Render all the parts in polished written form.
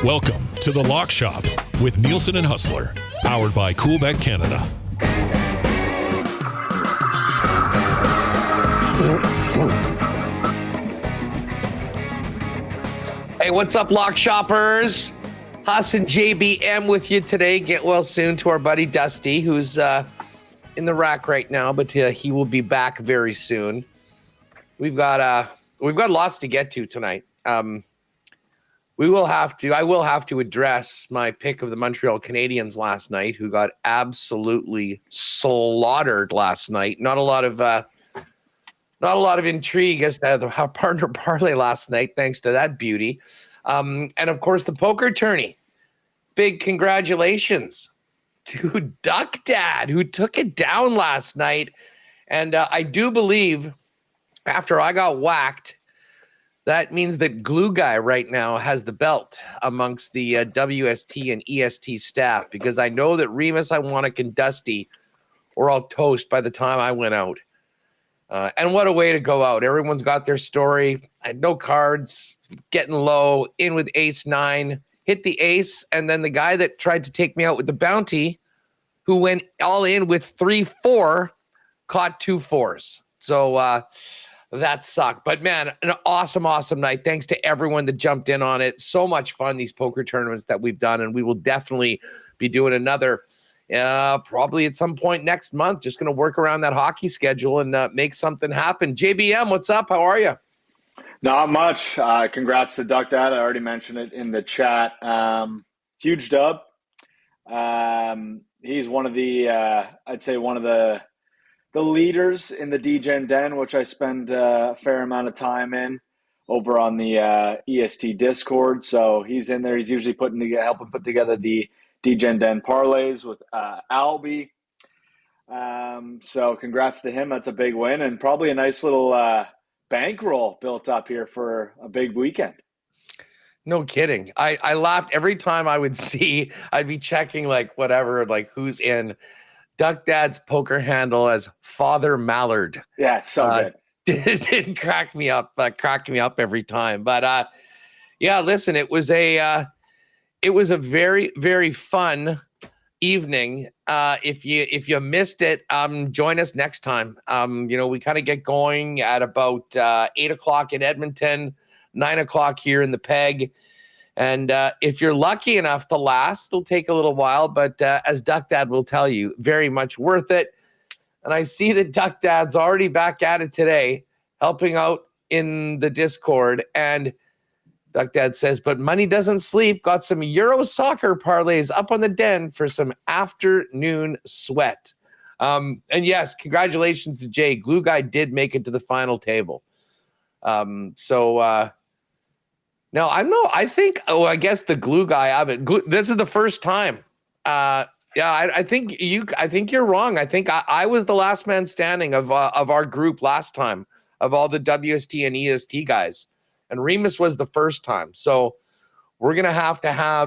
Welcome to The Lock Shop with Nielson and Hustler, powered by Coolbet Canada. Hey, what's up, Lock Shoppers? Huss and JBM with you today. Get well soon to our buddy Dusty, who's in the rack right now, but he will be back very soon. We've got lots to get to tonight. I will have to address my pick of the Montreal Canadiens last night, who got absolutely slaughtered last night. Not a lot of intrigue as to how partner parlay last night, thanks to that beauty. And of course, the poker tourney. Big congratulations to Duck Dad, who took it down last night. And I do believe after I got whacked, that means that Glue Guy right now has the belt amongst the WST and EST staff, because I know that Remus, Iwanek, and Dusty were all toast by the time I went out. And what a way to go out. Everyone's got their story. I had no cards, getting low, in with ace-9, hit the ace, and then the guy that tried to take me out with the bounty, who went all in with 3-4, caught 2 4s. So that sucked. But, man, an awesome night. Thanks to everyone that jumped in on it. So much fun, these poker tournaments that we've done, and we will definitely be doing another probably at some point next month. Just going to work around that hockey schedule and make something happen. JBM, what's up? How are you? Not much. Congrats to Duck Dad. I already mentioned it in the chat. Huge dub. He's one of the, I'd say one of the leaders in the DGen Den, which I spend a fair amount of time in over on the EST Discord. So he's in there. He's usually helping put together the DGen Den parlays with Albie. So congrats to him. That's a big win and probably a nice little bankroll built up here for a big weekend. No kidding. I laughed every time I'd be checking like who's in Duck Dad's poker handle as Father Mallard. Yeah, it's so good. It didn't crack me up every time. But yeah, listen, it was a very, very fun evening. If you missed it, join us next time. We kind of get going at about 8:00 in Edmonton, 9:00 here in the Peg. And if you're lucky enough to last, it'll take a little while, but as Duck Dad will tell you, very much worth it. And I see that Duck Dad's already back at it today, helping out in the Discord. And Duck Dad says, but money doesn't sleep. Got some Euro soccer parlays up on the Den for some afternoon sweat. And yes, congratulations to Jay. Glue Guy did make it to the final table. No, I guess the Glue Guy of it. This is the first time. I think you're wrong. I think I was the last man standing of our group last time, of all the WST and EST guys. And Remus was the first time. So we're going to have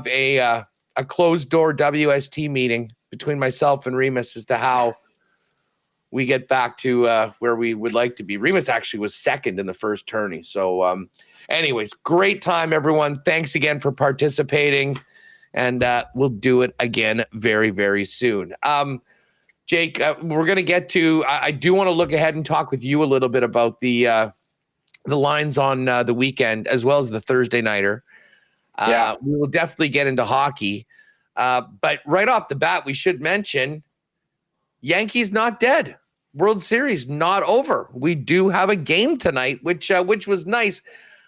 a closed door WST meeting between myself and Remus as to how we get back to where we would like to be. Remus actually was second in the first tourney. So anyways, great time, everyone. Thanks again for participating. And we'll do it again very, very soon. Jake, we're going to get to, I do want to look ahead and talk with you a little bit about the lines on the weekend, as well as the Thursday nighter. We will definitely get into hockey. But right off the bat, we should mention Yankees not dead. World Series not over. We do have a game tonight, which was nice.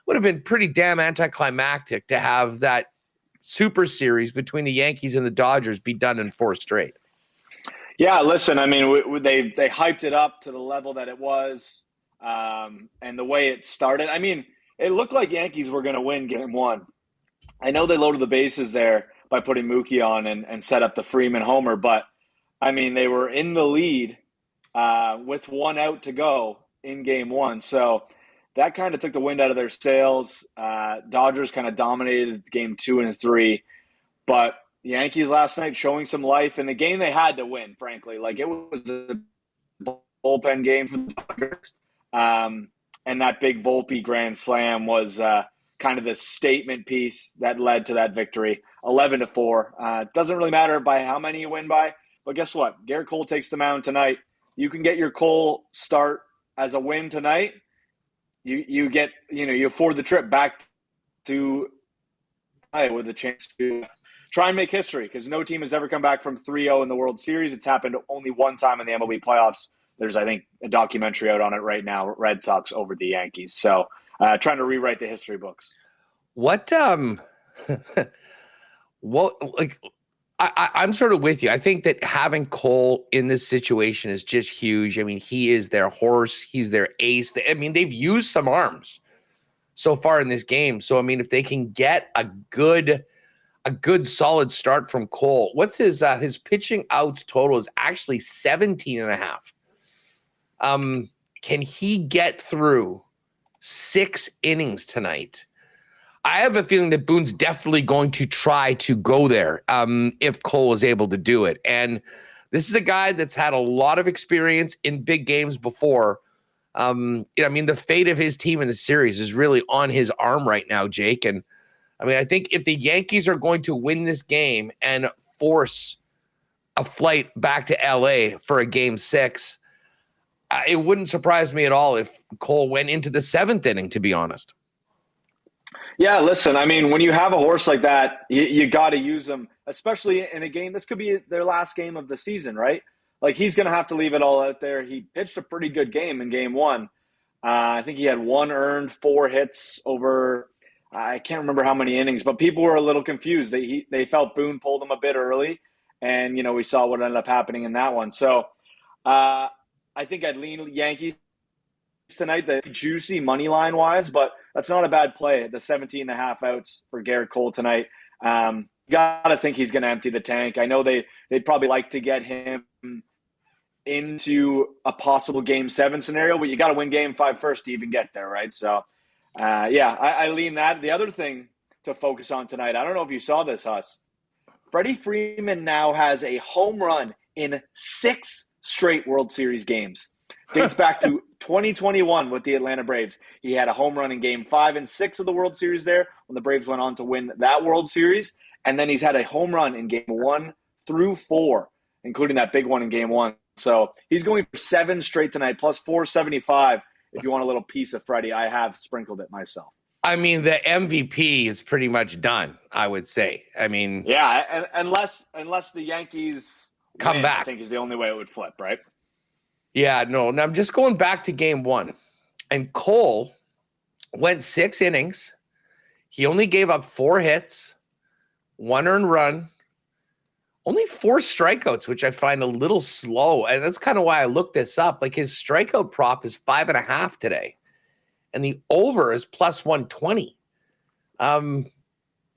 Would have been pretty damn anticlimactic to have that super series between the Yankees and the Dodgers be done in 4 straight. Yeah, listen, I mean, they hyped it up to the level that it was. And the way it started, I mean, it looked like Yankees were going to win game 1. I know they loaded the bases there by putting Mookie on and set up the Freeman homer, but I mean, they were in the lead with 1 out to go in game 1. So that kind of took the wind out of their sails. Dodgers kind of dominated game 2 and 3, but the Yankees last night showing some life in the game they had to win, frankly. Like, it was a bullpen game for the Dodgers. And that big Volpe grand slam was kind of the statement piece that led to that victory, 11-4. Doesn't really matter by how many you win by, but guess what? Garrett Cole takes the mound tonight. You can get your Cole start as a win tonight. You afford the trip back to with a chance to try and make history, because no team has ever come back from 3-0 in the World Series. It's happened only one time in the MLB playoffs. There's, I think, a documentary out on it right now, Red Sox over the Yankees. So trying to rewrite the history books. I'm sort of with you. I think that having Cole in this situation is just huge. I mean, he is their horse. He's their ace. They've used some arms so far in this game. So, I mean, if they can get a good solid start from Cole, what's his pitching outs total is actually 17.5. Can he get through 6 innings tonight? I have a feeling that Boone's definitely going to try to go there if Cole is able to do it. And this is a guy that's had a lot of experience in big games before. The fate of his team in the series is really on his arm right now, Jake. And I think if the Yankees are going to win this game and force a flight back to LA for a game 6, it wouldn't surprise me at all if Cole went into the 7th inning, to be honest. Yeah, listen, when you have a horse like that, you got to use him, especially in a game. This could be their last game of the season, right? Like, he's going to have to leave it all out there. He pitched a pretty good game in game 1. I think he had 1 earned, 4 hits over, I can't remember how many innings, but people were a little confused. They felt Boone pulled him a bit early, and, we saw what ended up happening in that one. So I think I'd lean Yankees tonight, the juicy money line wise, but that's not a bad play. The 17.5 outs for Garrett Cole tonight. Got to think he's going to empty the tank. I know they'd probably like to get him into a possible game 7 scenario, but you got to win game 5 first to even get there, right? So, I lean that. The other thing to focus on tonight, I don't know if you saw this, Huss. Freddie Freeman now has a home run in 6 straight World Series games. Dates back to 2021 with the Atlanta Braves. He had a home run in game 5 and 6 of the World Series there when the Braves went on to win that World Series. And then he's had a home run in game 1 through 4, including that big one in game 1. So he's going for 7 straight tonight, plus 475. If you want a little piece of Freddie, I have sprinkled it myself. The MVP is pretty much done, I would say. Yeah, unless the Yankees come back, I think is the only way it would flip, right? Yeah, no. Now I'm just going back to game 1. And Cole went 6 innings. He only gave up 4 hits, 1 earned run, only 4 strikeouts, which I find a little slow. And that's kind of why I looked this up. Like, his strikeout prop is 5.5 today. And the over is plus 120. I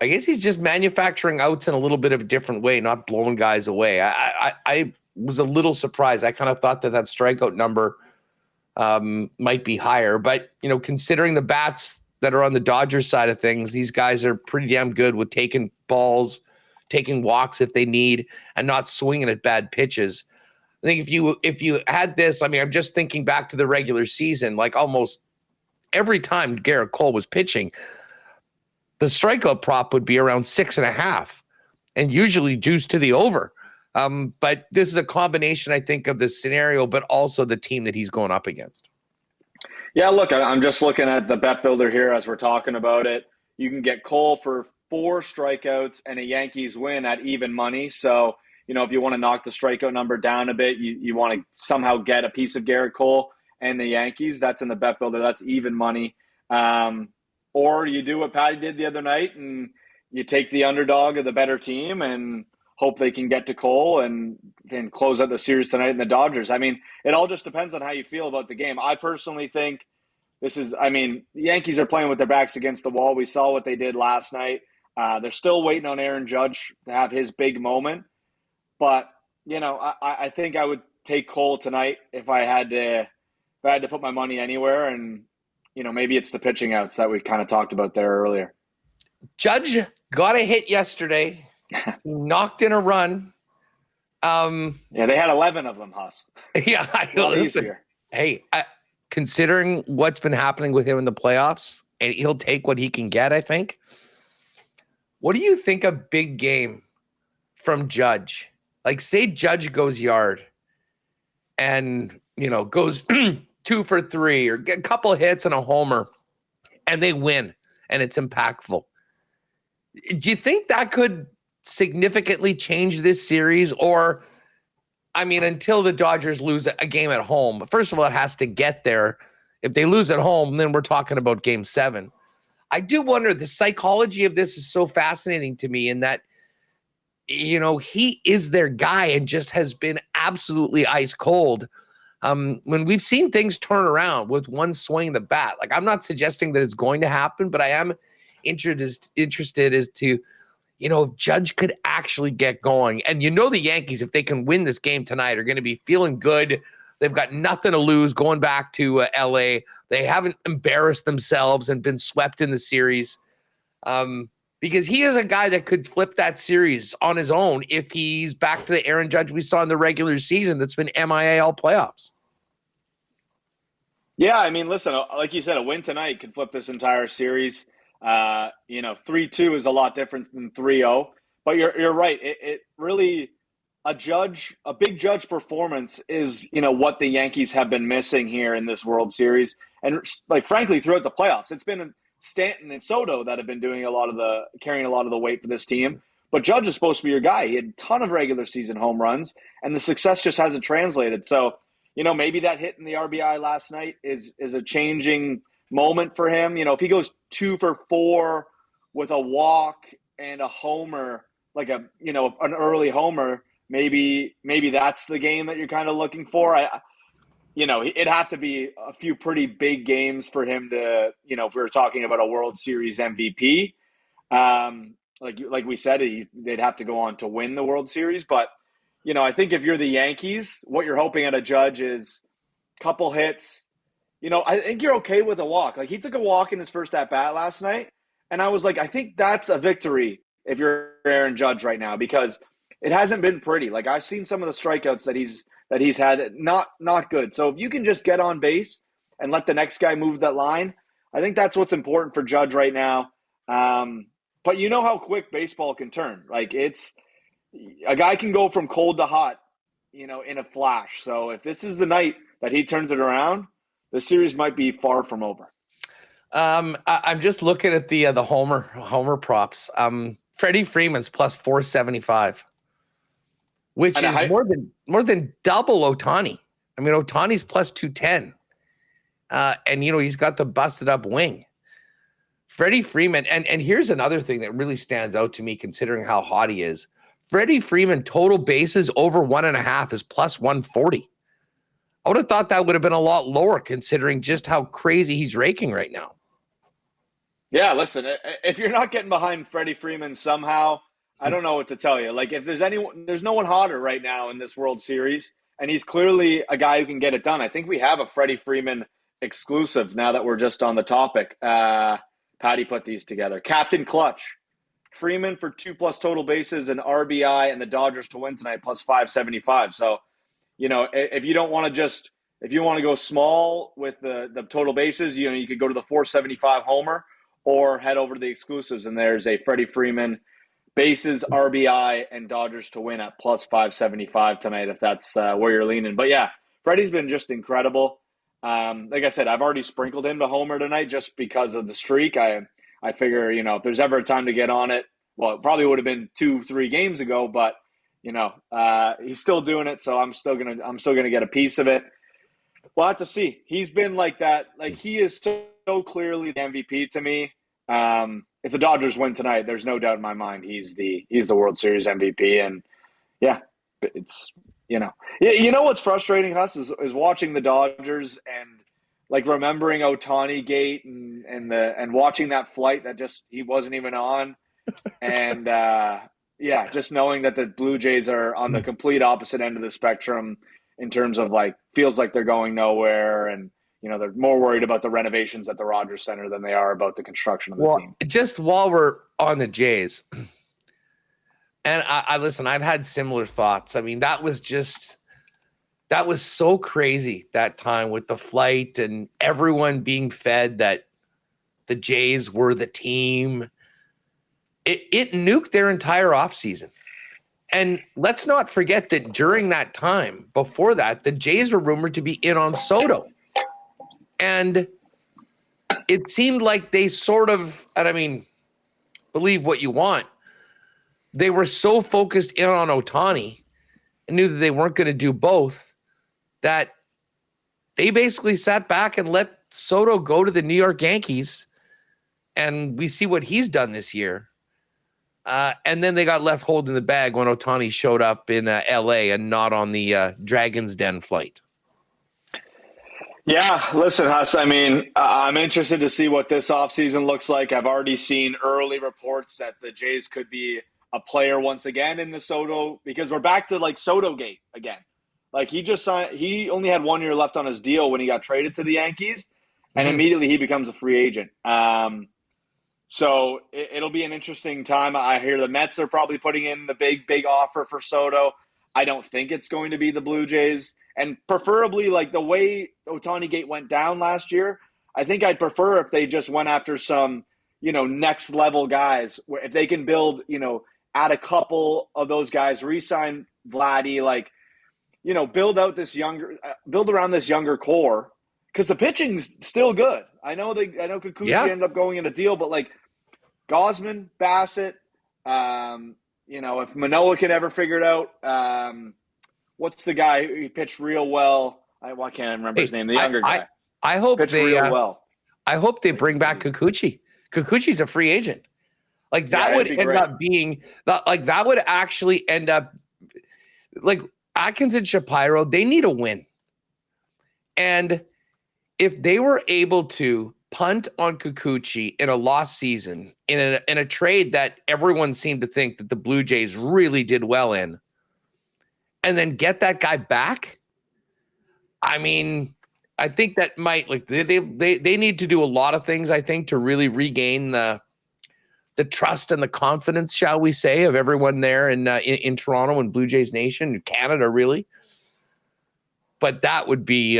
guess he's just manufacturing outs in a little bit of a different way, not blowing guys away. I was a little surprised. I kind of thought that strikeout number might be higher. But, considering the bats that are on the Dodgers side of things, these guys are pretty damn good with taking balls, taking walks if they need, and not swinging at bad pitches. I think if you had this, I'm just thinking back to the regular season, like almost every time Garrett Cole was pitching, the strikeout prop would be around 6.5 and usually juiced to the over. But this is a combination, I think, of the scenario, but also the team that he's going up against. Yeah, look, I'm just looking at the bet builder here as we're talking about it. You can get Cole for 4 strikeouts and a Yankees win at even money. So, if you want to knock the strikeout number down a bit, you want to somehow get a piece of Garrett Cole and the Yankees. That's in the bet builder. That's even money. Or you do what Patty did the other night and you take the underdog of the better team and hope they can get to Cole and close out the series tonight in the Dodgers. It all just depends on how you feel about the game. I personally think the Yankees are playing with their backs against the wall. We saw what they did last night. They're still waiting on Aaron Judge to have his big moment. But, I think I would take Cole tonight if I had to put my money anywhere. And, maybe it's the pitching outs that we kind of talked about there earlier. Judge got a hit yesterday. Knocked in a run. Yeah, they had 11 of them, Huss. Yeah, I know. Listen, hey, considering what's been happening with him in the playoffs, and he'll take what he can get, I think. What do you think a big game from Judge? Like, say Judge goes yard and, goes 2 for 3 or get a couple of hits and a homer, and they win, and it's impactful. Do you think that could significantly change this series? Or, until the Dodgers lose a game at home, first of all, it has to get there. If they lose at home, then we're talking about game 7. I do wonder, the psychology of this is so fascinating to me in that, he is their guy and just has been absolutely ice cold. When we've seen things turn around with one swing of the bat, like, I'm not suggesting that it's going to happen, but I am interested as to, if Judge could actually get going. And the Yankees, if they can win this game tonight, are going to be feeling good. They've got nothing to lose going back to LA. They haven't embarrassed themselves and been swept in the series. Because he is a guy that could flip that series on his own if he's back to the Aaron Judge we saw in the regular season that's been MIA all playoffs. Yeah, listen, like you said, a win tonight could flip this entire series. 3-2 is a lot different than 3-0. But you're right. It really, a big Judge performance is, what the Yankees have been missing here in this World Series. And, frankly, throughout the playoffs, it's been Stanton and Soto that have been carrying a lot of the weight for this team. But Judge is supposed to be your guy. He had a ton of regular season home runs, and the success just hasn't translated. So, maybe that hit in the RBI last night is a changing moment for him. If he goes 2 for 4 with a walk and a homer, like an early homer, maybe that's the game that you're kind of looking for. It'd have to be a few pretty big games for him to, if we were talking about a World Series MVP, like we said, they'd have to go on to win the World Series. But, I think if you're the Yankees, what you're hoping at a Judge is a couple hits. I think you're okay with a walk. Like, he took a walk in his first at-bat last night, and I was like, I think that's a victory if you're Aaron Judge right now, because it hasn't been pretty. Like, I've seen some of the strikeouts that he's had, not good. So if you can just get on base and let the next guy move that line, I think that's what's important for Judge right now. But you know how quick baseball can turn. Like, a guy can go from cold to hot, in a flash. So if this is the night that he turns it around, the series might be far from over. I'm just looking at the homer props. Freddie Freeman's plus 475. Which is more than double Ohtani. Ohtani's plus 210. And he's got the busted up wing. Freddie Freeman, and here's another thing that really stands out to me considering how hot he is. Freddie Freeman total bases over 1.5 is plus 140. I would have thought that would have been a lot lower considering just how crazy he's raking right now. Yeah, listen, if you're not getting behind Freddie Freeman somehow, I don't know what to tell you. Like, if there's no one hotter right now in this World Series, and he's clearly a guy who can get it done. I think we have a Freddie Freeman exclusive now that we're just on the topic. Patty put these together. Captain Clutch. Freeman for 2+ total bases and RBI and the Dodgers to win tonight plus 575. So, if you don't want to if you want to go small with the total bases, you could go to the 475 homer or head over to the exclusives. And there's a Freddie Freeman bases, RBI, and Dodgers to win at plus 575 tonight, if that's where you're leaning. But yeah, Freddie's been just incredible. Like I said, I've already sprinkled him to homer tonight just because of the streak. I figure, if there's ever a time to get on it, well, it probably would have been 2-3 games ago, but he's still doing it, so I'm still gonna get a piece of it. We'll have to see. He's been like that. Like, he is so clearly the MVP to me. If the Dodgers win tonight, there's no doubt in my mind he's the World Series MVP. And yeah, it's what's frustrating, Huss, is watching the Dodgers and like remembering Ohtani Gate and watching that flight that just he wasn't even on, and just knowing that the Blue Jays are on the complete opposite end of the spectrum in terms of like feels like they're going nowhere, and they're more worried about the renovations at the Rogers Center than they are about the construction of the team. Just while we're on the Jays, and I listen, I've had similar thoughts. I mean, that was so crazy that time with the flight and everyone being fed that the Jays were the team. It nuked their entire offseason. And let's not forget that during that time, before that, the Jays were rumored to be in on Soto. And it seemed like they sort of, and I mean, believe what you want, they were so focused in on Ohtani and knew that they weren't going to do both, that they basically sat back and let Soto go to the New York Yankees. And we see what he's done this year. And then they got left holding the bag when Ohtani showed up in LA and not on the Dragon's Den flight. Yeah, listen, Huss, I mean, I'm interested to see what this offseason looks like. I've already seen early reports that the Jays could be a player once again in the Soto, because we're back to like Soto gate again. Like he just signed, he only had 1 year left on his deal when he got traded to the Yankees, and immediately he becomes a free agent. So it'll be an interesting time. I hear the Mets are probably putting in the big offer for Soto. I don't think it's going to be the Blue Jays. And preferably, like the way Ohtani Gate went down last year, I think I'd prefer if they just went after some, next level guys. Where if they can build, add a couple of those guys, re-sign Vladdy, like, build around this younger core, because the pitching's still good. I know Kikuchi ended up going in a deal, but like Gosman, Bassett, if Manoah can ever figure it out, what's the guy who pitched real well? I can't remember his name. The younger guy. I hope pitched they real well. I hope they bring back Kikuchi. Kikuchi's a free agent. Like that would end up being that would actually end up like Atkins and Shapiro. They need a win, and if they were able to punt on Kikuchi in a lost season in a trade that everyone seemed to think that the Blue Jays really did well in, and then get that guy back, I mean, I think that might they need to do a lot of things, I think, to really regain the trust and the confidence, shall we say, of everyone there in Toronto and Blue Jays Nation, Canada, really. But that would be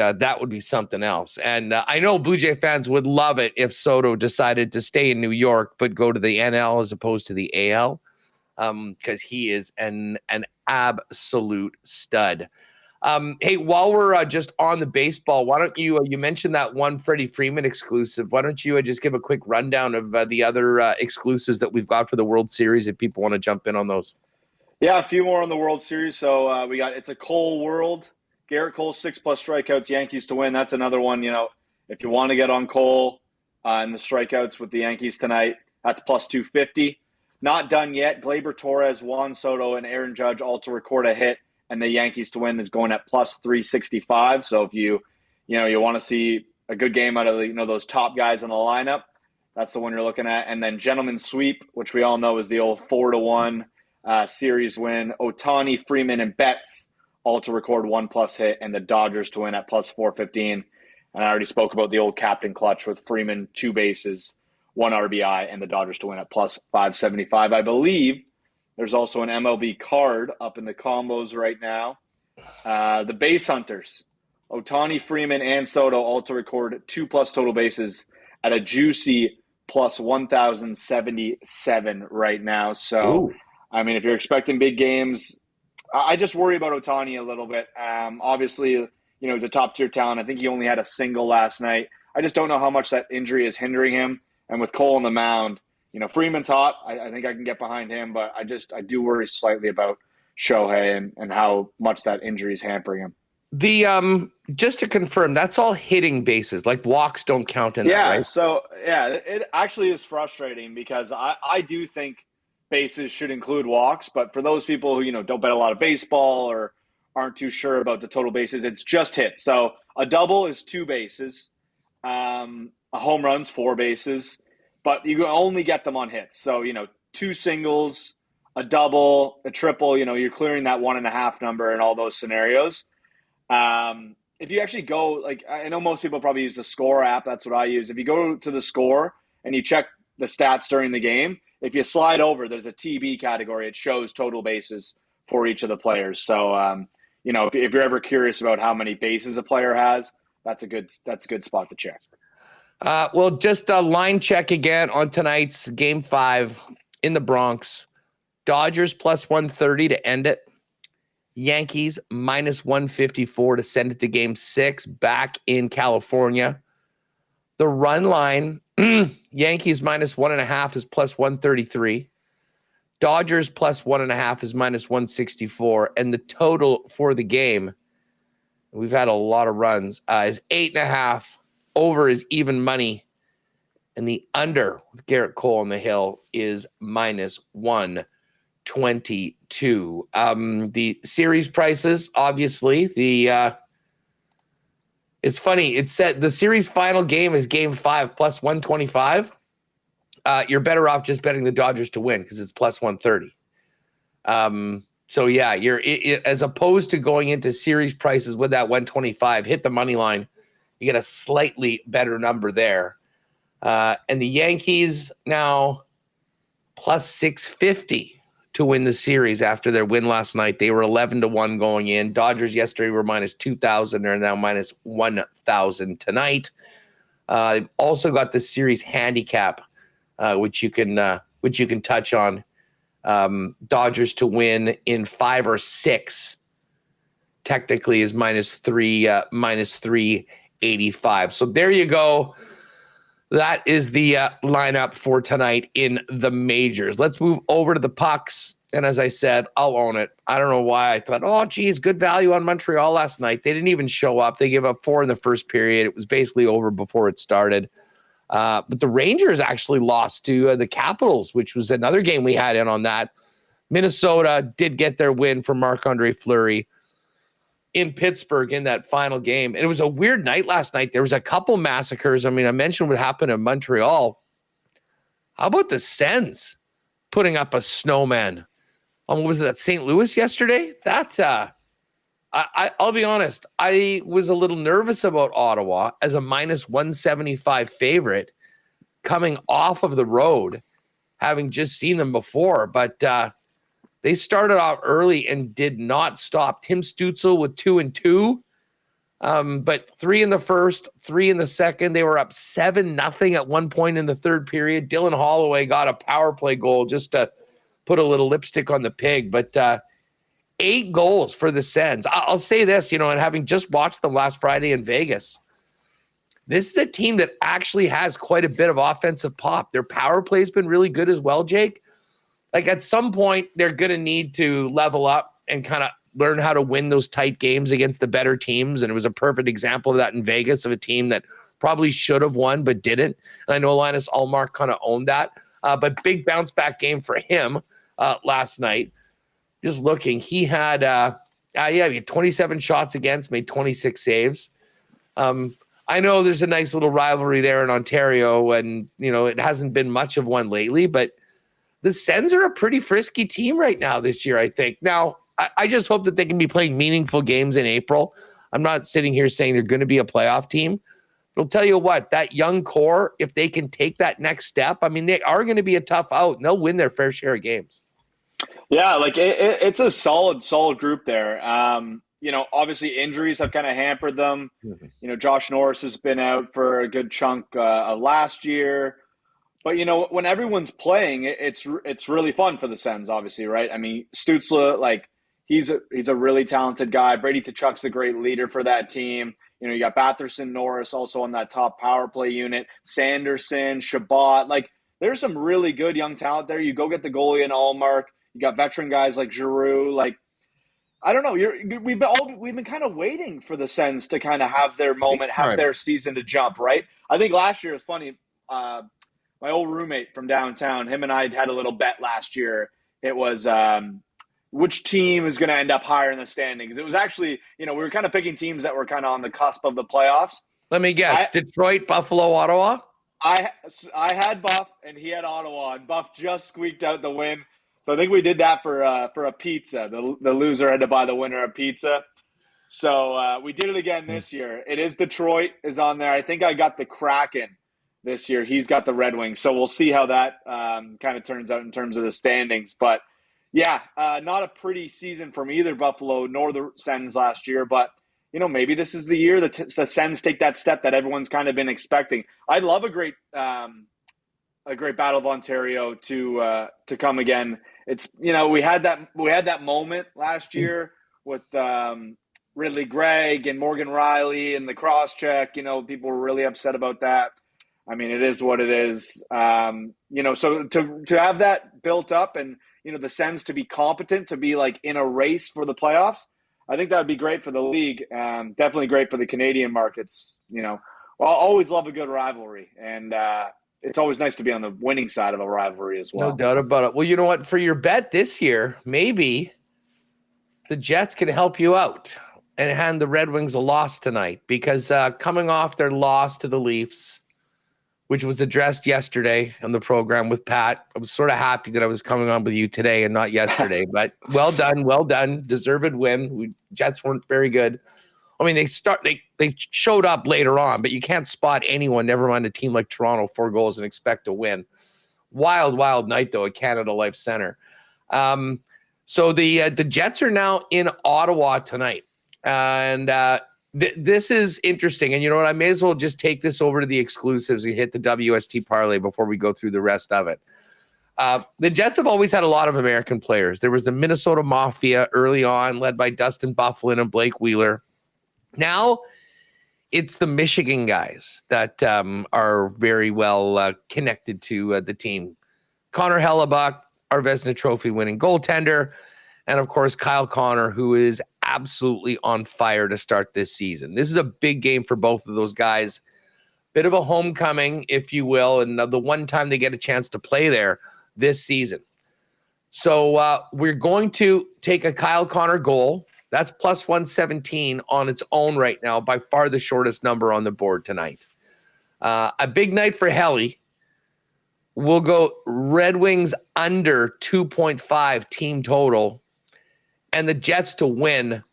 something else. And I know Blue Jay fans would love it if Soto decided to stay in New York but go to the NL as opposed to the AL, because he is an absolute stud. Hey, while we're just on the baseball, why don't you mentioned that one Freddie Freeman exclusive. Why don't you just give a quick rundown of the other exclusives that we've got for the World Series if people want to jump in on those? Yeah, a few more on the World Series. So we got, it's a Cole world. Garrett Cole, 6+ strikeouts, Yankees to win. That's another one, if you want to get on Cole and the strikeouts with the Yankees tonight, that's plus 250. Not done yet. Gleyber Torres, Juan Soto, and Aaron Judge all to record a hit, and the Yankees to win is going at plus 365. So if you want to see a good game out of those top guys in the lineup, that's the one you're looking at. And then gentleman sweep, which we all know is the old 4-1 series win. Ohtani, Freeman, and Betts all to record 1+ hit, and the Dodgers to win at plus 415. And I already spoke about the old captain clutch with Freeman, 2 bases, 1 RBI, and the Dodgers to win at plus 575. I believe there's also an MLB card up in the combos right now. The base hunters, Ohtani, Freeman, and Soto all to record 2+ total bases at a juicy plus 1,077 right now. So, I mean, if you're expecting big games, I just worry about Ohtani a little bit. Obviously, he's a top-tier talent. I think he only had a single last night. I just don't know how much that injury is hindering him. And with Cole on the mound, Freeman's hot. I think I can get behind him, but I do worry slightly about Shohei and how much that injury is hampering him. The just to confirm, that's all hitting bases. Like walks don't count in that, right? So it actually is frustrating because I do think bases should include walks, but for those people who don't bet a lot of baseball or aren't too sure about the total bases, it's just hits. So a double is 2 bases, a home run's 4 bases, but you can only get them on hits. So 2 singles, a double, a triple. You're clearing that 1.5 number in all those scenarios. If you actually go, I know most people probably use the Score app. That's what I use. If you go to the Score and you check the stats during the game, if you slide over, there's a TB category. It shows total bases for each of the players. So, if you're ever curious about how many bases a player has, that's a good spot to check. Well, just a line check again on tonight's Game 5 in the Bronx. Dodgers plus 130 to end it. Yankees minus 154 to send it to Game 6 back in California. The run line, Yankees minus 1.5 is plus 133. Dodgers plus 1.5 is minus 164. And the total for the game, we've had a lot of runs, is 8.5. Over is even money. And the under with Garrett Cole on the hill is minus 122. The series prices, obviously, it's funny. It said the series final game is Game 5 plus 125. You're better off just betting the Dodgers to win because it's plus 130. So yeah, as opposed to going into series prices with that 125, hit the money line. You get a slightly better number there. And the Yankees now plus 650 to win the series after their win last night. They were 11-1 going in. Dodgers yesterday were minus 2,000. They're now minus 1,000 tonight. They've also got the series handicap, which you can touch on. Dodgers to win in 5 or 6 technically is minus 385. So there you go. That is the lineup for tonight in the majors. Let's move over to the pucks. And as I said, I'll own it. I don't know why I thought, oh, geez, good value on Montreal last night. They didn't even show up. They gave up 4 in the first period. It was basically over before it started. But the Rangers actually lost to the Capitals, which was another game we had in on that. Minnesota did get their win from Marc-Andre Fleury in Pittsburgh in that final game. And it was a weird night last night. There was a couple massacres. I mean, I mentioned what happened in Montreal. How about the Sens putting up a snowman? What was it, at St. Louis yesterday? I'll be honest. I was a little nervous about Ottawa as a minus 175 favorite coming off of the road, having just seen them before. But they started out early and did not stop. Tim Stützle with 2 and 2, but 3 in the first, 3 in the second. They were up 7-0 at one point in the third period. Dylan Holloway got a power play goal just to put a little lipstick on the pig. But 8 goals for the Sens. I'll say this, and having just watched them last Friday in Vegas, this is a team that actually has quite a bit of offensive pop. Their power play has been really good as well, Jake. Like at some point, they're going to need to level up and kind of learn how to win those tight games against the better teams. And it was a perfect example of that in Vegas, of a team that probably should have won but didn't. And I know Linus Ullmark kind of owned that. But big bounce back game for him last night. Just looking, he had he had 27 shots against, made 26 saves. I know there's a nice little rivalry there in Ontario, and it hasn't been much of one lately, but the Sens are a pretty frisky team right now this year, I think. Now, I just hope that they can be playing meaningful games in April. I'm not sitting here saying they're going to be a playoff team. But I'll tell you what, that young core, if they can take that next step, I mean, they are going to be a tough out, and they'll win their fair share of games. Yeah, like it's a solid group there. Obviously injuries have kind of hampered them. Mm-hmm. Josh Norris has been out for a good chunk of last year. But, when everyone's playing, it's really fun for the Sens, obviously, right? I mean, Stützle, he's a really talented guy. Brady Tkachuk's a great leader for that team. You got Paterson, Norris also on that top power play unit. Sanderson, Shabbat. There's some really good young talent there. You go get the goalie in Allmark. You got veteran guys like Giroux. I don't know. We've been kind of waiting for the Sens to kind of have their moment, have their season to jump, right? I think last year was funny. My old roommate from downtown, him and I had a little bet last year. It was which team is going to end up higher in the standings. It was actually, we were kind of picking teams that were kind of on the cusp of the playoffs. Let me guess. Detroit, Buffalo, Ottawa? I had Buff, and he had Ottawa, and Buff just squeaked out the win. So I think we did that for a pizza. The loser had to buy the winner a pizza. So we did it again this year. It is Detroit is on there. I think I got the Kraken this year. He's got the Red Wings. So we'll see how that kind of turns out in terms of the standings. But, yeah, not a pretty season from either Buffalo nor the Sens last year. But, maybe this is the year the Sens take that step that everyone's kind of been expecting. I'd love a great Battle of Ontario to come again. It's we had that moment last year with Ridley Gregg and Morgan Riley and the cross check. People were really upset about that. I mean, it is what it is. So to have that built up and the Sens to be competent, to be like in a race for the playoffs, I think that would be great for the league. Definitely great for the Canadian markets. I'll always love a good rivalry, and it's always nice to be on the winning side of a rivalry as well. No doubt about it. Well, you know what? For your bet this year, maybe the Jets can help you out and hand the Red Wings a loss tonight, because coming off their loss to the Leafs, which was addressed yesterday on the program with Pat, I was sort of happy that I was coming on with you today and not yesterday. But well done. Deserved win. Jets weren't very good. I mean, they showed up later on, but you can't spot anyone, never mind a team like Toronto, 4 goals and expect to win. Wild night, though, at Canada Life Center. So the Jets are now in Ottawa tonight. And this is interesting. And you know what? I may as well just take this over to the exclusives and hit the WST parlay before we go through the rest of it. The Jets have always had a lot of American players. There was the Minnesota Mafia early on, led by Dustin Bufflin and Blake Wheeler. Now it's the Michigan guys that are very well connected to the team. Connor Hellebuck, our Vezina Trophy winning goaltender, and of course Kyle Connor, who is absolutely on fire to start this season. This is a big game for both of those guys. Bit of a homecoming, if you will, and the one time they get a chance to play there this season. So we're going to take a Kyle Connor goal. That's plus 117 on its own right now, by far the shortest number on the board tonight. A big night for Helly. We'll go Red Wings under 2.5 team total, and the Jets to win.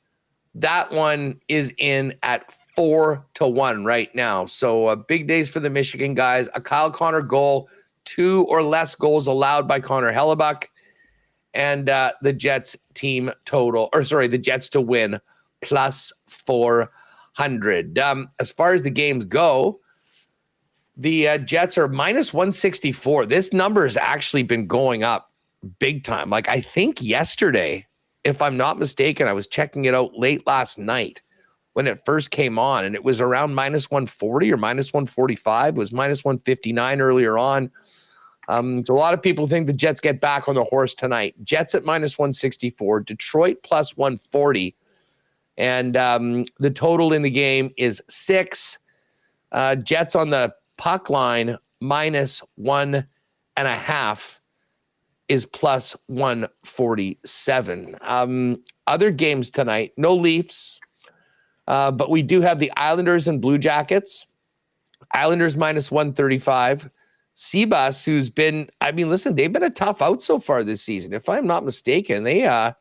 That one is in at 4-1 right now. So big days for the Michigan guys. A Kyle Connor goal, 2 or less goals allowed by Connor Hellebuck, and the Jets team total, the Jets to win plus 400. As far as the games go, the Jets are minus 164. This number has actually been going up big time. Like, I think yesterday, if I'm not mistaken, I was checking it out late last night when it first came on, and it was around minus 140 or minus 145. It was minus 159 earlier on. So a lot of people think the Jets get back on the horse tonight. Jets at minus 164, Detroit plus 140. And the total in the game is 6. Jets on the puck line minus 1.5 is plus 147. Other games tonight, no Leafs, but we do have the Islanders and Blue Jackets. Islanders minus 135. Seabus, who's been, listen, they've been a tough out so far this season. If I'm not mistaken, they got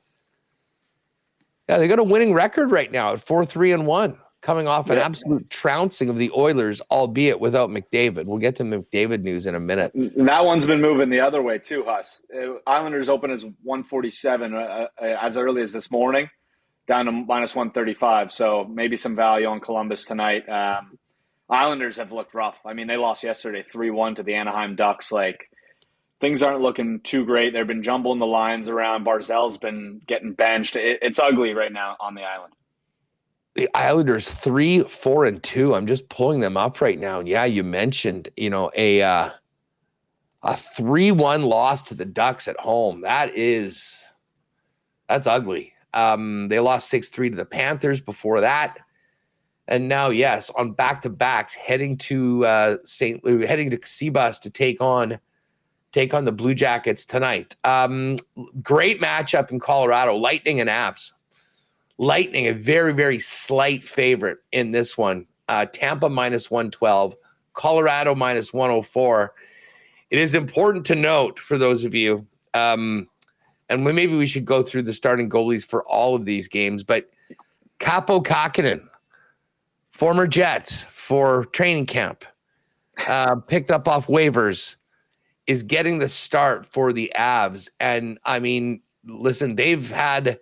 a winning record right now at 4-3-1, coming off an absolute trouncing of the Oilers, albeit without McDavid. We'll get to McDavid news in a minute. That one's been moving the other way too, Huss. Islanders open as 147 as early as this morning, down to minus 135. So maybe some value on Columbus tonight. Islanders have looked rough. They lost yesterday 3-1 to the Anaheim Ducks. Like, things aren't looking too great. They've been jumbling the lines around. Barzell's been getting benched. It's ugly right now on the island. The Islanders 3-4-2. I'm just pulling them up right now. And yeah, you mentioned, a 3-1 loss to the Ducks at home. That's ugly. They lost 6-3 to the Panthers before that. And now, yes, on back-to-backs, heading to St. Louis, heading to Seabus to take on the Blue Jackets tonight. Great matchup in Colorado, Lightning and Avs. Lightning, a very, very slight favorite in this one. Tampa minus 112, Colorado minus 104. It is important to note for those of you, and maybe we should go through the starting goalies for all of these games, but Kaapo Kähkönen, former Jet for training camp, picked up off waivers, is getting the start for the Avs. And listen, they've had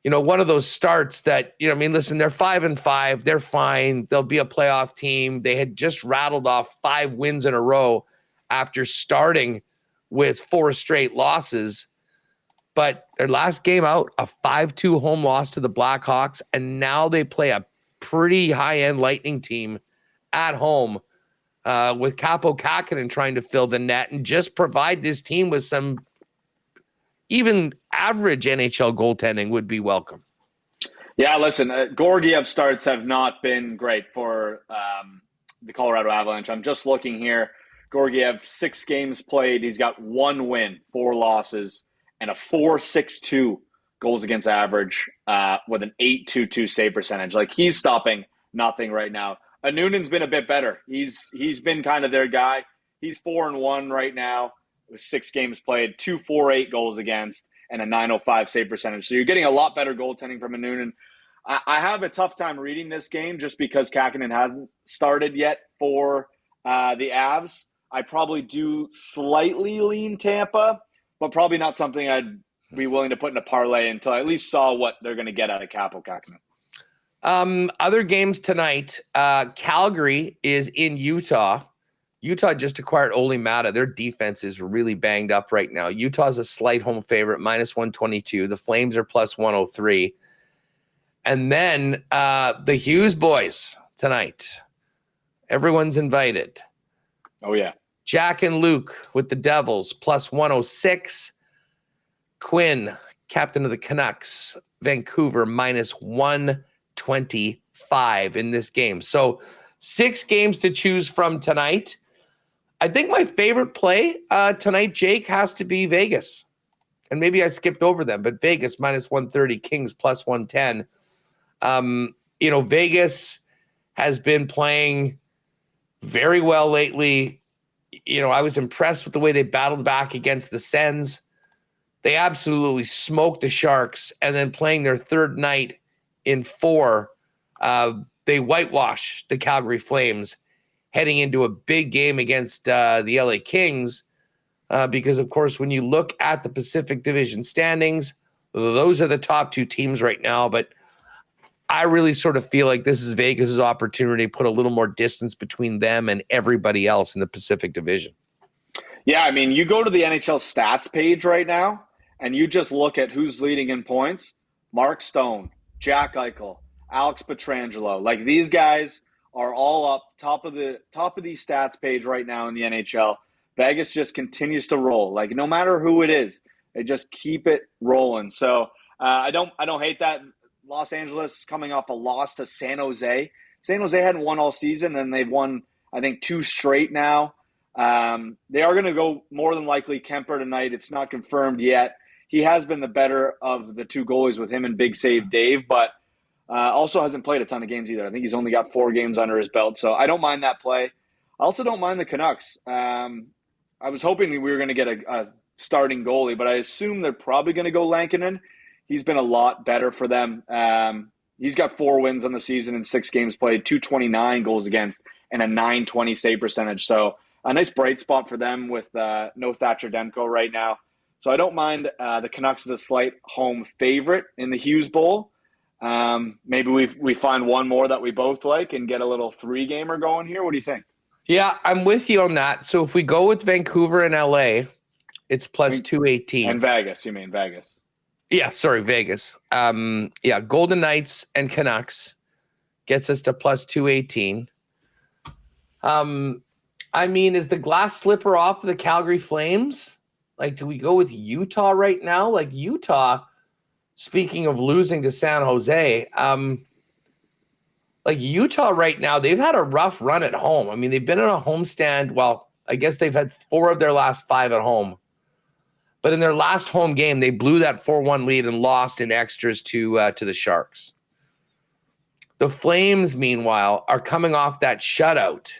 one of those starts that, I mean, listen, they're 5-5. They're fine. They'll be a playoff team. They had just rattled off 5 wins in a row after starting with 4 straight losses. But their last game out, a 5-2 home loss to the Blackhawks, and now they play a pretty high-end Lightning team at home with Capo Kakinen trying to fill the net and just provide this team with some even average NHL goaltending would be welcome. Yeah, listen, Georgiev starts have not been great for the Colorado Avalanche. I'm just looking here. Georgiev, 6 games played. He's got 1 win, 4 losses, and a 4.62 goals against average with an 8.22 save percentage. Like, he's stopping nothing right now. Noonan's been a bit better. He's been kind of their guy. He's 4-1 right now with 6 games played, 2.48 goals against, and a 9.05 save percentage. So you're getting a lot better goaltending from a Noonan. I have a tough time reading this game just because Kakinen hasn't started yet for the Avs. I probably do slightly lean Tampa, but probably not something I'd be willing to put in a parlay until I at least saw what they're going to get out of Capo Kakinen. Other games tonight, Calgary is in Utah. Utah just acquired Ole Mata. Their defense is really banged up right now. Utah's a slight home favorite, -122. The Flames are +103. And then the Hughes boys tonight. Everyone's invited. Oh, yeah. Jack and Luke with the Devils, +106. Quinn, captain of the Canucks, Vancouver, -125 in this game. So 6 games to choose from tonight. I think my favorite play tonight, Jake, has to be Vegas. And maybe I skipped over them, but Vegas -130, Kings +110. Vegas has been playing very well lately. I was impressed with the way they battled back against the Sens. They absolutely smoked the Sharks, and then playing their third night in 4, they whitewashed the Calgary Flames heading into a big game against the LA Kings because, of course, when you look at the Pacific Division standings, those are the top 2 teams right now, but I really sort of feel like this is Vegas's opportunity to put a little more distance between them and everybody else in the Pacific Division. Yeah, I mean, you go to the NHL stats page right now, and you just look at who's leading in points. Mark Stone, Jack Eichel, Alex Pietrangelo. Like, these guys are all up top of the stats page right now in the NHL. Vegas just continues to roll. Like, no matter who it is, they just keep it rolling. So I don't hate that. Los Angeles is coming off a loss to San Jose. San Jose hadn't won all season, and they've won, I think, 2 straight now. They are going to go more than likely Kemper tonight. It's not confirmed yet. He has been the better of the 2 goalies with him and Big Save Dave, but also hasn't played a ton of games either. I think he's only got 4 games under his belt, so I don't mind that play. I also don't mind the Canucks. I was hoping we were going to get a starting goalie, but I assume they're probably going to go Lankinen. He's been a lot better for them. He's got 4 wins on the season in 6 games played, 229 goals against, and a 920 save percentage. So a nice bright spot for them with no Thatcher Demko right now. So I don't mind the Canucks as a slight home favorite in the Hughes Bowl. Maybe we find one more that we both like and get a little 3-gamer going here. What do you think? Yeah, I'm with you on that. So if we go with Vancouver and LA, it's +218. And Vegas, you mean Vegas. Yeah, sorry, Vegas. Golden Knights and Canucks gets us to +218. I mean, is the glass slipper off of the Calgary Flames? Like, do we go with Utah right now? Like, Utah, speaking of losing to San Jose, Utah right now, they've had a rough run at home. I mean, they've been on a homestand. Well, I guess they've had 4 of their last 5 at home. But in their last home game, they blew that 4-1 lead and lost in extras to the Sharks. The Flames, meanwhile, are coming off that shutout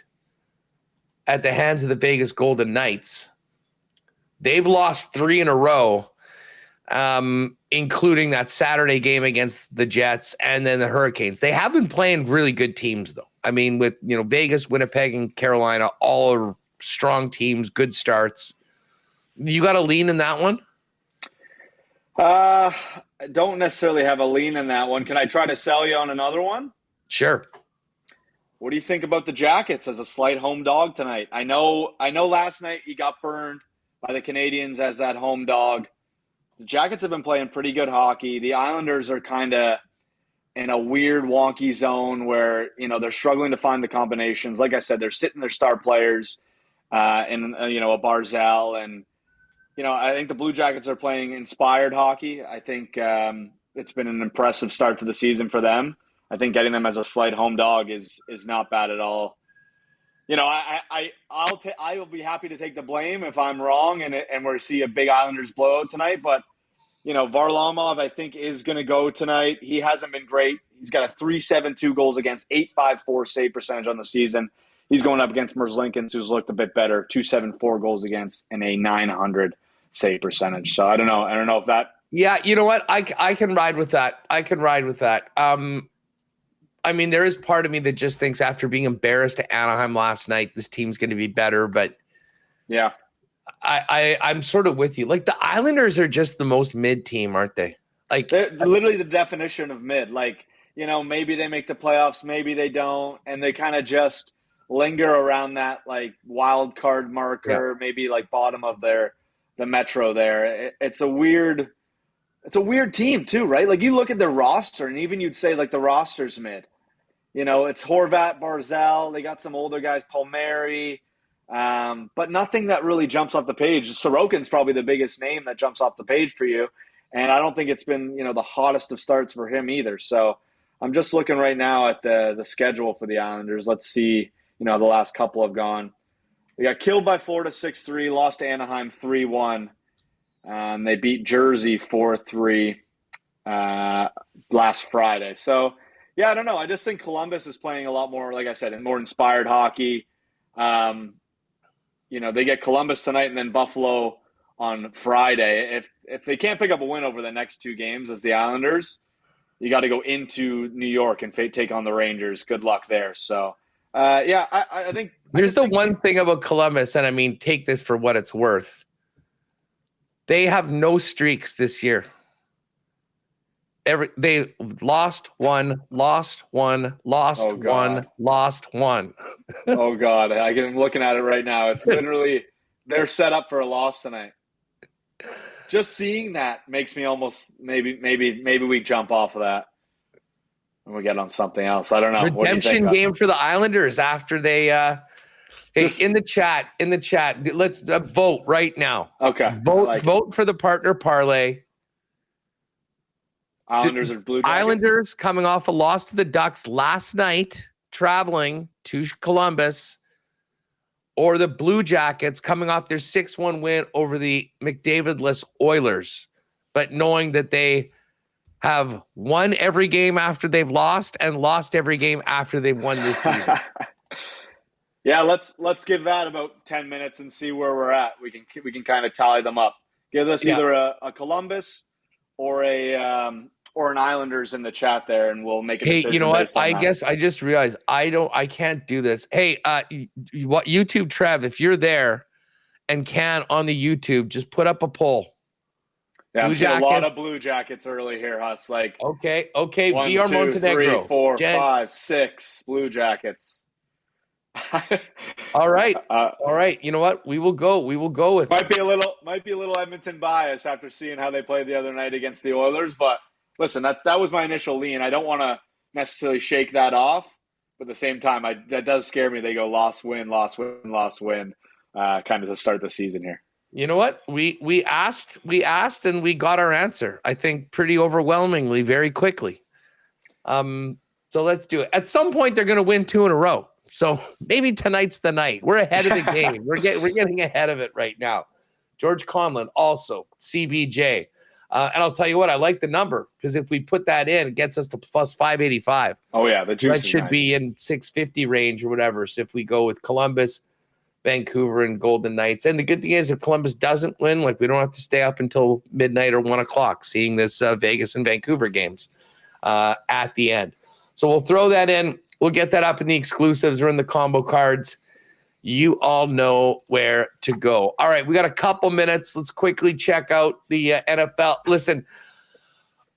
at the hands of the Vegas Golden Knights. They've lost 3 in a row, including that Saturday game against the Jets and then the Hurricanes. They have been playing really good teams, though. I mean, with Vegas, Winnipeg, and Carolina, all are strong teams, good starts. You got to lean in that one? don't necessarily have a lean in that one. Can I try to sell you on another one? Sure. What do you think about the Jackets as a slight home dog tonight? I know last night you got burned by the Canadians as that home dog. The Jackets have been playing pretty good hockey. The Islanders are kind of in a weird, wonky zone where, they're struggling to find the combinations. Like I said, they're sitting their star players in, a Barzal. And, I think the Blue Jackets are playing inspired hockey. I think it's been an impressive start to the season for them. I think getting them as a slight home dog is not bad at all. I will be happy to take the blame if I'm wrong and we see a big Islanders blowout tonight. But Varlamov, I think, is going to go tonight. He hasn't been great. He's got a 3.72 goals against, 8.54 save percentage on the season. He's going up against Merzlikins, who's looked a bit better, 2.74 goals against and a 900 save percentage. So I don't know if that. Yeah, you know what? I can ride with that. There is part of me that just thinks after being embarrassed to Anaheim last night, this team's going to be better. But yeah, I'm sort of with you. Like, the Islanders are just the most mid team, aren't they? Like, they're literally the definition of mid. Like, maybe they make the playoffs, maybe they don't, and they kind of just linger around that like wild card marker, maybe like bottom of the Metro there. It's a weird team too, right? Like, you look at their roster, and even you'd say like the roster's mid. It's Horvat, Barzal. They got some older guys, Palmieri. But nothing that really jumps off the page. Sorokin's probably the biggest name that jumps off the page for you. And I don't think it's been, the hottest of starts for him either. So I'm just looking right now at the schedule for the Islanders. Let's see, the last couple have gone. They got killed by Florida 6-3, lost to Anaheim 3-1. They beat Jersey 4-3 last Friday. So, yeah, I don't know. I just think Columbus is playing a lot more, like I said, more inspired hockey. They get Columbus tonight and then Buffalo on Friday. If they can't pick up a win over the next two games as the Islanders, you got to go into New York and take on the Rangers. Good luck there. So, I think here's the one thing about Columbus, and take this for what it's worth. They have no streaks this year. They lost one, lost one, lost one, lost one. Oh God, I'm looking at it right now. It's literally they're set up for a loss tonight. Just seeing that makes me almost maybe we jump off of that and we get on something else. I don't know. Redemption game for the Islanders after they. In the chat, let's vote right now. Okay, vote for the partner parlay. Islanders or Blue Jackets? Islanders coming off a loss to the Ducks last night, traveling to Columbus, or the Blue Jackets coming off their 6-1 win over the McDavid-less Oilers, but knowing that they have won every game after they've lost and lost every game after they've won this season. Yeah, let's give that about 10 minutes and see where we're at. We can kind of tally them up. Give us either a Columbus or an Islanders in the chat there, and we'll make a decision. Hey, you know what? I guess I just realized I can't do this. Hey, what YouTube Trev, if you're there and can on the YouTube, just put up a poll. Yeah, I'm seeing a lot of Blue Jackets early here, Huss. Like okay. 1, VR 2, Montenegro. 3, 4, 5, 6 Blue Jackets. All right. You know what? We will go with might be a little Edmonton bias after seeing how they played the other night against the Oilers, but listen, that was my initial lean. I don't want to necessarily shake that off, but at the same time, that does scare me. They go loss, win, loss, win, loss, win, kind of to start the season here. You know what? We asked, and we got our answer. I think pretty overwhelmingly, very quickly. So let's do it. At some point, they're going to win 2 in a row. So maybe tonight's the night. We're ahead of the game. We're getting ahead of it right now. George Conlon also CBJ. And I'll tell you what, I like the number because if we put that in, it gets us to plus 585. Oh, yeah. The juice that should be in 650 range or whatever. So if we go with Columbus, Vancouver, and Golden Knights. And the good thing is if Columbus doesn't win, we don't have to stay up until midnight or 1 o'clock seeing this Vegas and Vancouver games at the end. So we'll throw that in. We'll get that up in the exclusives or in the combo cards. You all know where to go. All right, we got a couple minutes. Let's quickly check out the NFL. Listen,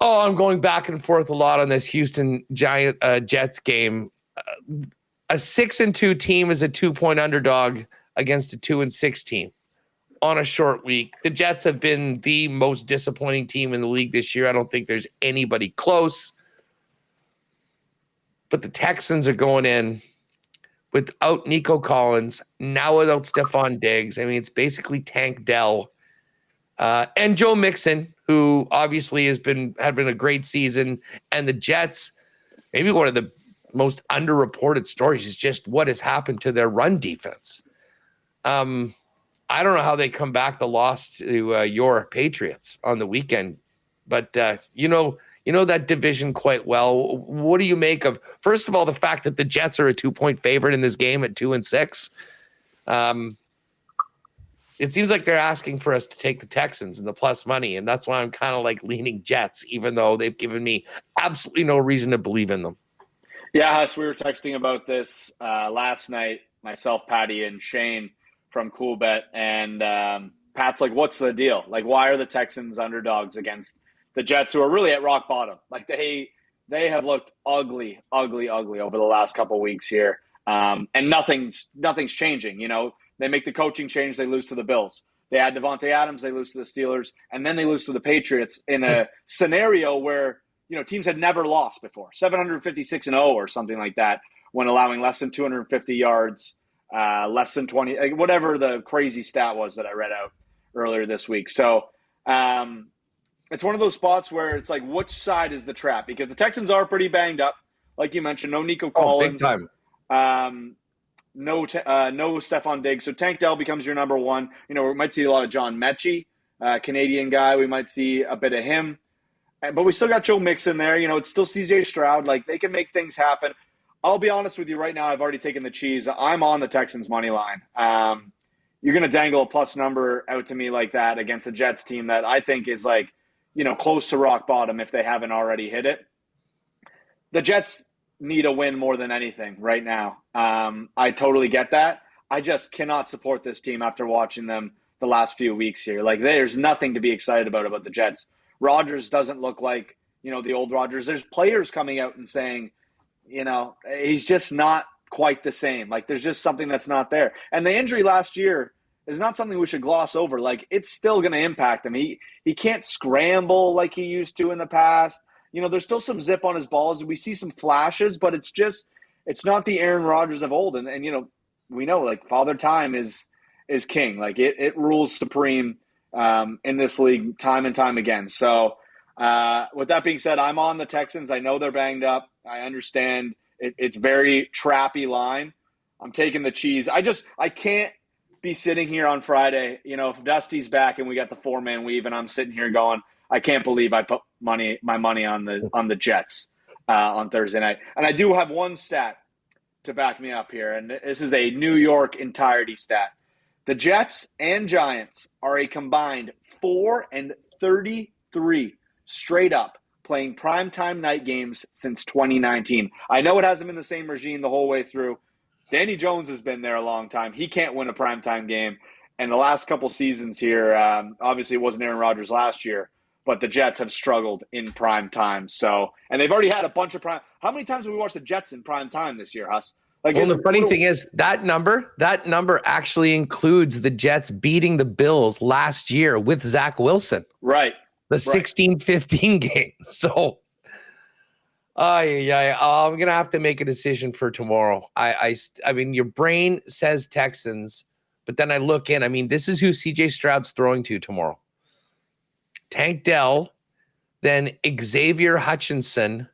Oh, I'm going back and forth a lot on this Houston Jets game. A 6-2 team is a 2-point underdog against a 2-6 team on a short week. The Jets have been the most disappointing team in the league this year. I don't think there's anybody close. But the Texans are going in without Nico Collins, now without Stephon Diggs. I mean, it's basically Tank Dell and Joe Mixon, who obviously had been a great season. And the Jets, maybe one of the most underreported stories is just what has happened to their run defense. I don't know how they come back the loss to your Patriots on the weekend, but you know that division quite well. What do you make of, first of all, the fact that the Jets are a 2-point favorite in this game at 2-6? It seems like they're asking for us to take the Texans and the plus money, and that's why I'm kind of like leaning Jets, even though they've given me absolutely no reason to believe in them. Yeah, Huss, we were texting about this last night, myself, Patty, and Shane from Coolbet, and Pat's like, what's the deal? Like, why are the Texans underdogs against the Jets, who are really at rock bottom? Like, they have looked ugly over the last couple of weeks here, and nothing's changing. You know, they make the coaching change, they lose to the Bills. They add Devontae Adams, they lose to the Steelers, and then they lose to the Patriots in a scenario where, you know, teams had never lost before, 756-0 or something like that, when allowing less than 250 yards, less than 20, whatever the crazy stat was that I read out earlier this week. So it's one of those spots where it's like, which side is the trap? Because the Texans are pretty banged up, like you mentioned. No Nico Collins, big time. No Stephon Diggs. So Tank Dell becomes your number one. You know, we might see a lot of John Mechie, Canadian guy. We might see a bit of him. But we still got Joe Mixon there. You know, it's still CJ Stroud. Like, they can make things happen. I'll be honest with you right now. I've already taken the cheese. I'm on the Texans money line. You're going to dangle a plus number out to me like that against a Jets team that I think is, like, you know, close to rock bottom if they haven't already hit it. The Jets need a win more than anything right now. I totally get that. I just cannot support this team after watching them the last few weeks here. Like, there's nothing to be excited about the Jets. Rodgers doesn't look like, you know, the old Rodgers. There's players coming out and saying, you know, he's just not quite the same. Like, there's just something that's not there. And the injury last year is not something we should gloss over. Like, it's still going to impact him. He can't scramble like he used to in the past. You know, there's still some zip on his balls. We see some flashes, but it's not the Aaron Rodgers of old. And you know, we know, like, Father Time is king. Like, it rules supreme in this league time and time again. So with that being said, I'm on the Texans. I know they're banged up. I understand it's very trappy line. I'm taking the cheese. I can't be sitting here on Friday, you know, if Dusty's back and we got the 4-man weave and I'm sitting here going, I can't believe I put my money on the Jets on Thursday night. And I do have one stat to back me up here, and this is a New York entirety stat. The Jets and Giants are a combined 4-33 straight up playing primetime night games since 2019. I know it hasn't been the same regime the whole way through. Danny Jones has been there a long time. He can't win a primetime game. And the last couple seasons here, obviously it wasn't Aaron Rodgers last year, but the Jets have struggled in prime time. So, and they've already had a bunch of prime. How many times have we watched the Jets in prime time this year, Huss? Like, well, the funny thing is that number actually includes the Jets beating the Bills last year with Zach Wilson. Right. The 16-15 game. So, I'm going to have to make a decision for tomorrow. I mean, your brain says Texans, but then I look in. I mean, this is who CJ Stroud's throwing to tomorrow. Tank Dell, then Xavier Hutchinson,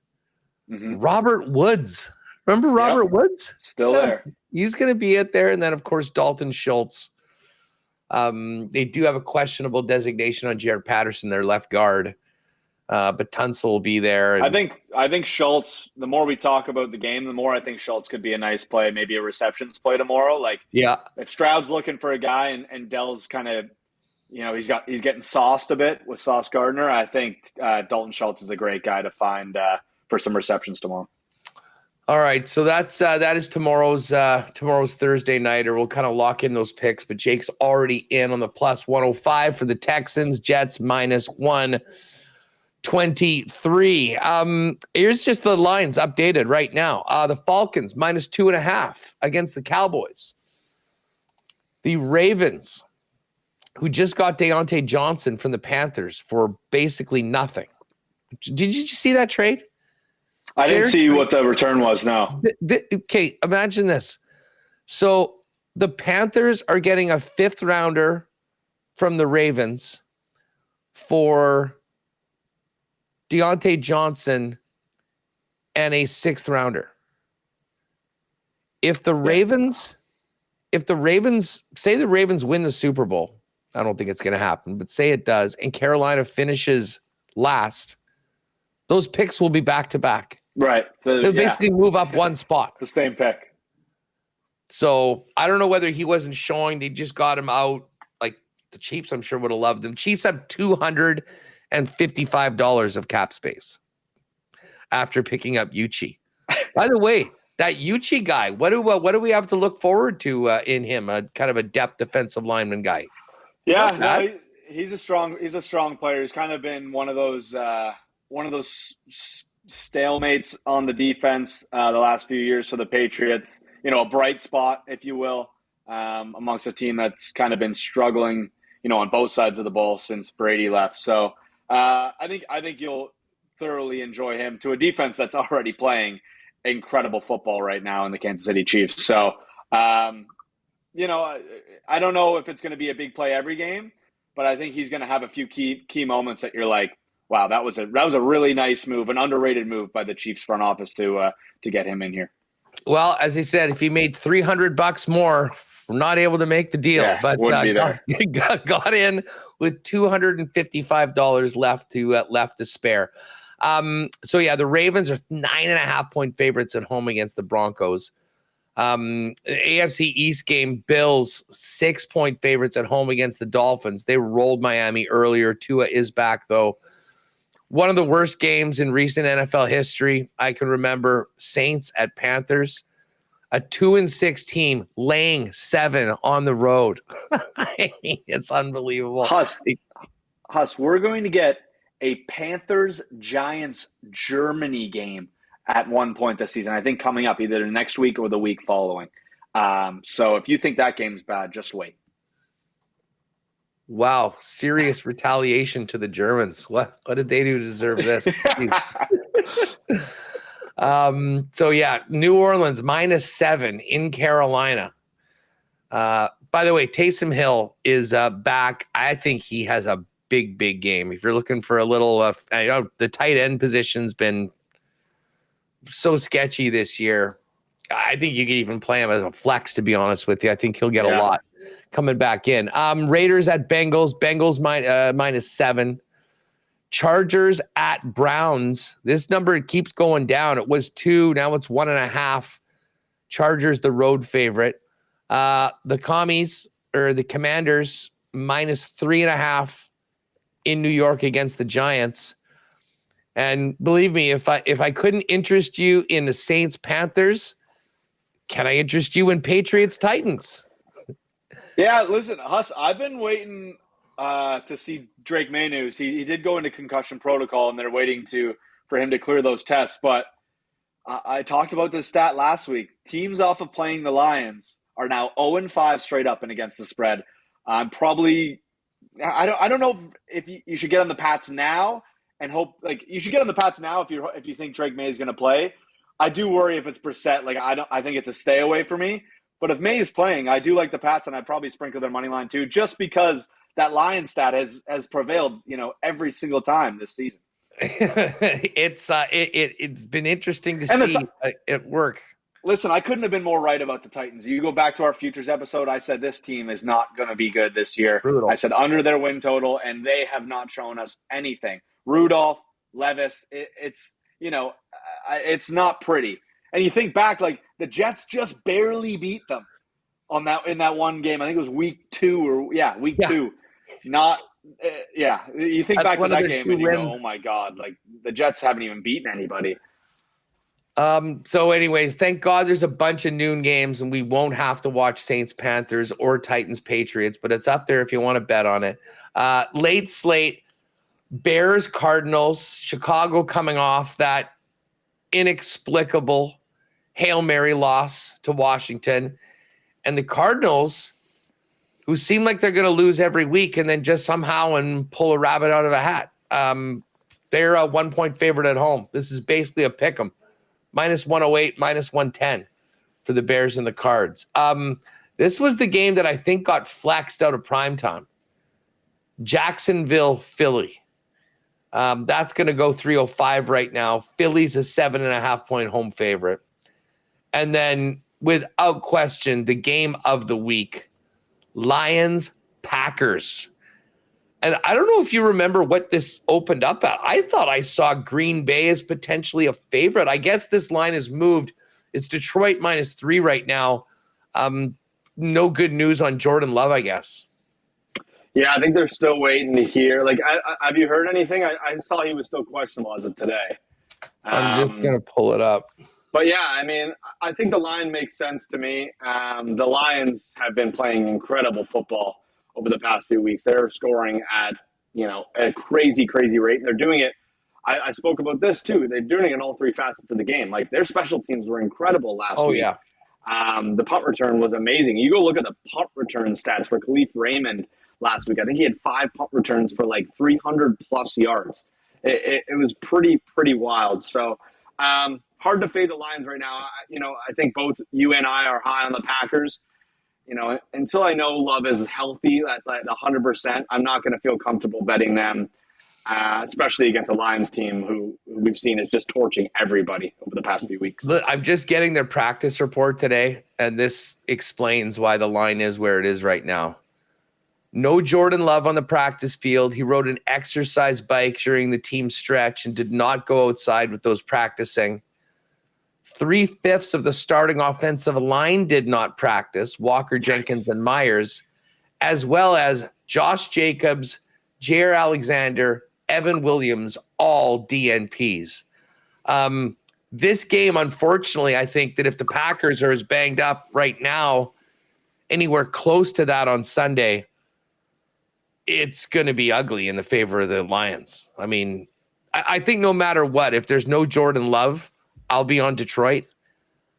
Robert Woods. Remember Robert Woods? Still there. He's going to be out there. And then, of course, Dalton Schultz. They do have a questionable designation on Jared Paterson, their left guard. But Tunsil will be there. I think Schultz, the more we talk about the game, the more I think Schultz could be a nice play, maybe a receptions play tomorrow. Like, yeah, if Stroud's looking for a guy and Dell's kind of, you know, he's getting sauced a bit with Sauce Gardner, I think Dalton Schultz is a great guy to find for some receptions tomorrow. All right, so that is tomorrow's Thursday nighter. We'll kind of lock in those picks, but Jake's already in on the plus 105 for the Texans, Jets -1. 23. Here's just the lines updated right now. The Falcons -2.5 against the Cowboys. The Ravens, who just got Deontay Johnson from the Panthers for basically nothing. Did you see that trade? I didn't see what the return was, no. Okay, imagine this. So the Panthers are getting a 5th rounder from the Ravens for Deontay Johnson and a 6th rounder. If the Ravens say the Ravens win the Super Bowl, I don't think it's going to happen, but say it does, and Carolina finishes last, those picks will be back to back. Right. So they'll basically move up one spot. The same pick. So I don't know whether he wasn't showing. They just got him out. Like the Chiefs, I'm sure would have loved him. Chiefs have $255 of cap space after picking up Uchi. By the way, that Uchi guy, what do we have to look forward to in him? A kind of a depth defensive lineman guy. Yeah, no, he's a strong player. He's kind of been one of those stalemates on the defense the last few years for the Patriots. You know, a bright spot, if you will, amongst a team that's kind of been struggling, you know, on both sides of the ball since Brady left. So I think you'll thoroughly enjoy him to a defense that's already playing incredible football right now in the Kansas City Chiefs. So, you know, I don't know if it's going to be a big play every game, but I think he's going to have a few key moments that you're like, wow, that was a really nice move, an underrated move by the Chiefs front office to get him in here. Well, as I said, if he made $300 more, we're not able to make the deal, but got in with $255 left to spare. So yeah, the Ravens are 9.5-point favorites at home against the Broncos. AFC East game, Bills 6-point favorites at home against the Dolphins. They rolled Miami earlier. Tua is back though. One of the worst games in recent NFL history I can remember. Saints at Panthers. A 2-6 team laying 7 on the road. I mean, it's unbelievable. Huss, we're going to get a Panthers-Giants Germany game at one point this season. I think coming up either the next week or the week following. So if you think that game's bad, just wait. Wow, serious retaliation to the Germans. What did they do to deserve this? So yeah, New Orleans -7 in Carolina. By the way, Taysom Hill is back. I think he has a big game. If you're looking for a little, I know the tight end position's been so sketchy this year. I think you could even play him as a flex, to be honest with you. I think he'll get a lot coming back in. Raiders at Bengals. Bengals -7. Chargers at Browns. This number keeps going down. It was 2. Now it's 1.5. Chargers, the road favorite. The Commanders -3.5 in New York against the Giants. And believe me, if I couldn't interest you in the Saints Panthers, can I interest you in Patriots Titans? Yeah, listen, Huss, I've been waiting to see Drake May news. He did go into concussion protocol, and they're waiting for him to clear those tests. But I talked about this stat last week. Teams off of playing the Lions are now 0-5 straight up and against the spread. I don't know if you should get on the Pats now and hope, like, you should get on the Pats now if you think Drake May is going to play. I do worry if it's Brissett. Like, I think it's a stay away for me. But if May is playing, I do like the Pats, and I'd probably sprinkle their money line too, just because that Lion stat has prevailed, you know, every single time this season. It's been interesting to see it work. Listen, I couldn't have been more right about the Titans. You go back to our futures episode, I said this team is not going to be good this year. Brutal. I said under their win total, and they have not shown us anything. Rudolph, Levis, it's, you know, it's not pretty. And you think back, like, the Jets just barely beat them in that one game. I think it was week 2 week 2. Not, you think back to that game and you go, oh my God, like, the Jets haven't even beaten anybody. So anyways, thank God there's a bunch of noon games and we won't have to watch Saints Panthers or Titans Patriots, but it's up there if you want to bet on it. Late slate, Bears, Cardinals, Chicago coming off that inexplicable Hail Mary loss to Washington, and the Cardinals, who seem like they're going to lose every week and then just somehow and pull a rabbit out of a hat. They're a 1-point favorite at home. This is basically a pick 'em. -108, -110 for the Bears and the Cards. This was the game that I think got flexed out of primetime. Jacksonville, Philly. That's going to go 305 right now. Philly's a 7.5-point home favorite. And then, without question, the game of the week, Lions, Packers. And I don't know if you remember what this opened up at. I thought I saw Green Bay as potentially a favorite. I guess this line has moved. It's Detroit -3 right now. No good news on Jordan Love, I guess. Yeah, I think they're still waiting to hear. Like, have you heard anything? I saw he was still questionable as of today. I'm just going to pull it up. But yeah, I mean, I think the line makes sense to me. The Lions have been playing incredible football over the past few weeks. They're scoring at, a crazy, crazy rate. And they're doing it. I spoke about this too. They're doing it in all three facets of the game. Like, their special teams were incredible last week. Oh, yeah. The punt return was amazing. You go look at the punt return stats for Khalif Raymond last week. I think he had 5 punt returns for like 300+ yards. It was pretty wild. So hard to fade the Lions right now. I think both you and I are high on the Packers. Until I know Love is healthy at 100%, I'm not going to feel comfortable betting them, especially against a Lions team who we've seen is just torching everybody over the past few weeks. Look, I'm just getting their practice report today, and this explains why the line is where it is right now. No Jordan Love on the practice field. He rode an exercise bike during the team stretch and did not go outside with those practicing. 3/5 of the starting offensive line did not practice, Walker, Jenkins, and Myers, as well as Josh Jacobs, Jair Alexander, Evan Williams, all DNPs. This game, unfortunately, I think that if the Packers are as banged up right now, anywhere close to that on Sunday, it's going to be ugly in the favor of the Lions. I mean, I think no matter what, if there's no Jordan Love, I'll be on Detroit.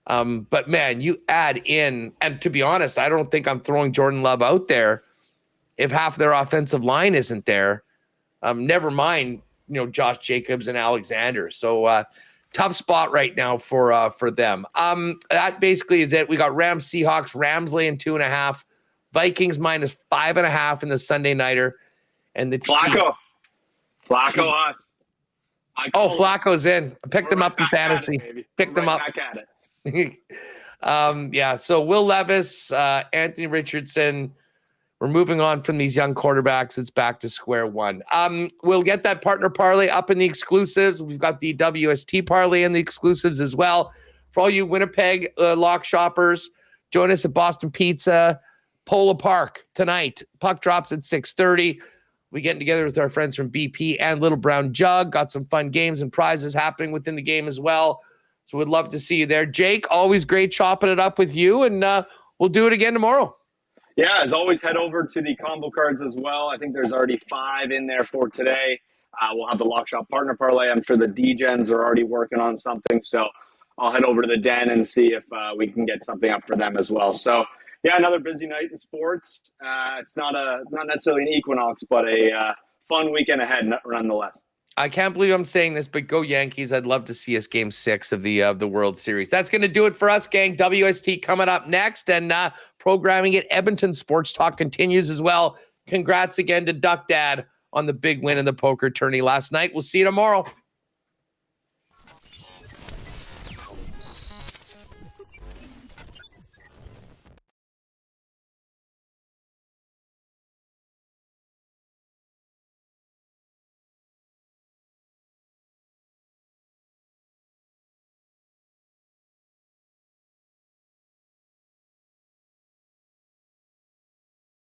But, man, you add in, and to be honest, I don't think I'm throwing Jordan Love out there if half their offensive line isn't there. Never mind, Josh Jacobs and Alexander. So tough spot right now for them. That basically is it. We got Rams, Seahawks, Rams laying 2.5, Vikings -5.5 in the Sunday nighter, and the Flacco, us. Flacco's in. I picked him up in fantasy. Picked him up. Back at it. Yeah. So Will Levis, Anthony Richardson. We're moving on from these young quarterbacks. It's back to square one. We'll get that partner parlay up in the exclusives. We've got the WST parlay in the exclusives as well. For all you Winnipeg lock shoppers, join us at Boston Pizza, Polo Park tonight. Puck drops at 6:30. We getting together with our friends from BP and Little Brown Jug. Got some fun games and prizes happening within the game as well. So we'd love to see you there. Jake, always great chopping it up with you, and we'll do it again tomorrow. Yeah, as always, head over to the combo cards as well. I think there's already 5 in there for today. We'll have the Lock Shop Partner Parlay. I'm sure the D-Gens are already working on something. So I'll head over to the Den and see if we can get something up for them as well. So, yeah, another busy night in sports. It's not necessarily an equinox, but a fun weekend ahead nonetheless. I can't believe I'm saying this, but go Yankees. I'd love to see us Game 6 of the World Series. That's going to do it for us, gang. WST coming up next, and programming at Edmonton Sports Talk continues as well. Congrats again to Duck Dad on the big win in the poker tourney last night. We'll see you tomorrow.